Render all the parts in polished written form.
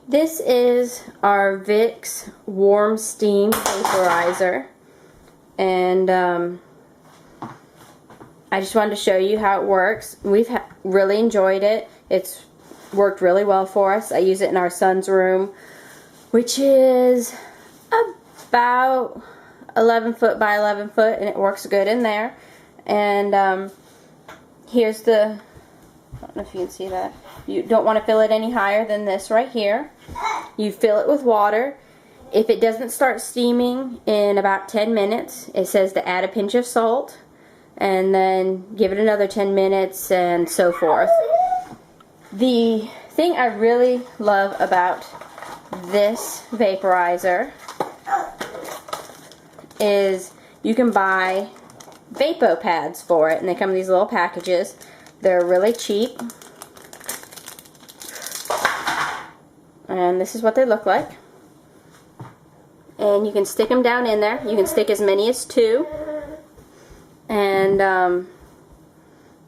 This is our Vicks Warm Steam Vaporizer, and I just wanted to show you how it works. We've really enjoyed it. It's worked really well for us. I use it in our son's room, which is about 11 foot by 11 foot, and it works good in there. And here's the, I don't know if you can see that. You don't want to fill it any higher than this right here. You fill it with water. If it doesn't start steaming in about 10 minutes, it says to add a pinch of salt, and then give it another 10 minutes, and so forth. The thing I really love about this vaporizer is you can buy VapoPads for it, and they come in these little packages. They're really cheap, and this is what they look like. And you can stick them down in there. You can stick as many as 2, and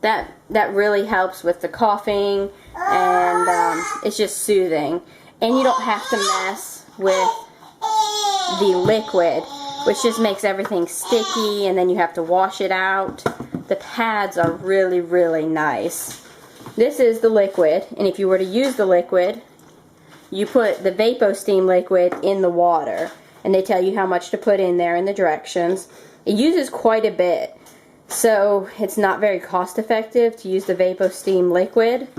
that really helps with the coughing, and it's just soothing. And you don't have to mess with the liquid, which just makes everything sticky, and then you have to wash it out. The pads are really, really nice. This is the liquid, and if you were to use the liquid, you put the VapoSteam liquid in the water, and they tell you how much to put in there and the directions. It uses quite a bit, so it's not very cost effective to use the VapoSteam liquid.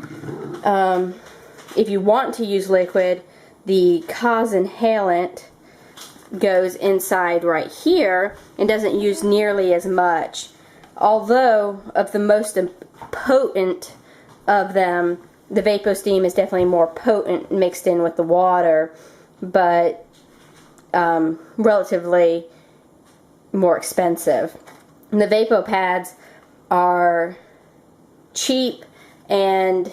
If you want to use liquid, the Kaz Inhalant goes inside right here and doesn't use nearly as much. Although, of the most potent of them, the VapoSteam is definitely more potent mixed in with the water, but relatively more expensive. And the VapoPads are cheap, and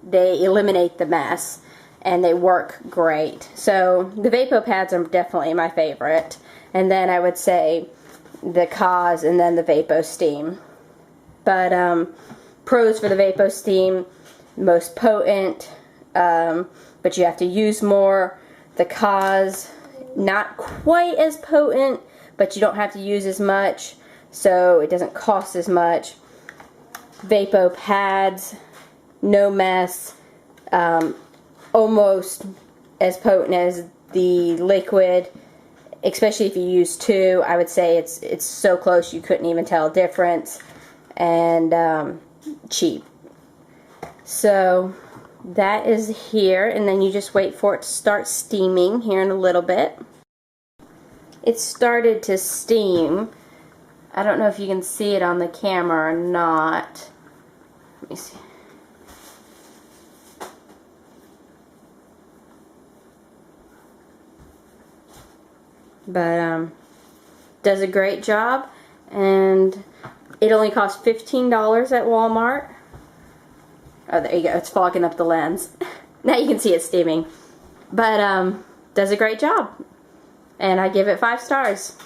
they eliminate the mess, and they work great. So the VapoPads are definitely my favorite, and then I would say the Kaz, and then the VapoSteam. But pros for the VapoSteam: most potent, but you have to use more. The Kaz, not quite as potent, but you don't have to use as much, so it doesn't cost as much. VapoPads, no mess, almost as potent as the liquid, especially if you use 2. I would say it's so close you couldn't even tell a difference, and cheap. So that is here, and then you just wait for it to start steaming here in a little bit. It started to steam. I don't know if you can see it on the camera or not. Let me see. But does a great job, and it only costs $15 at Walmart. Oh, there you go. It's fogging up the lens. Now you can see it steaming. But does a great job, and I give it 5 stars.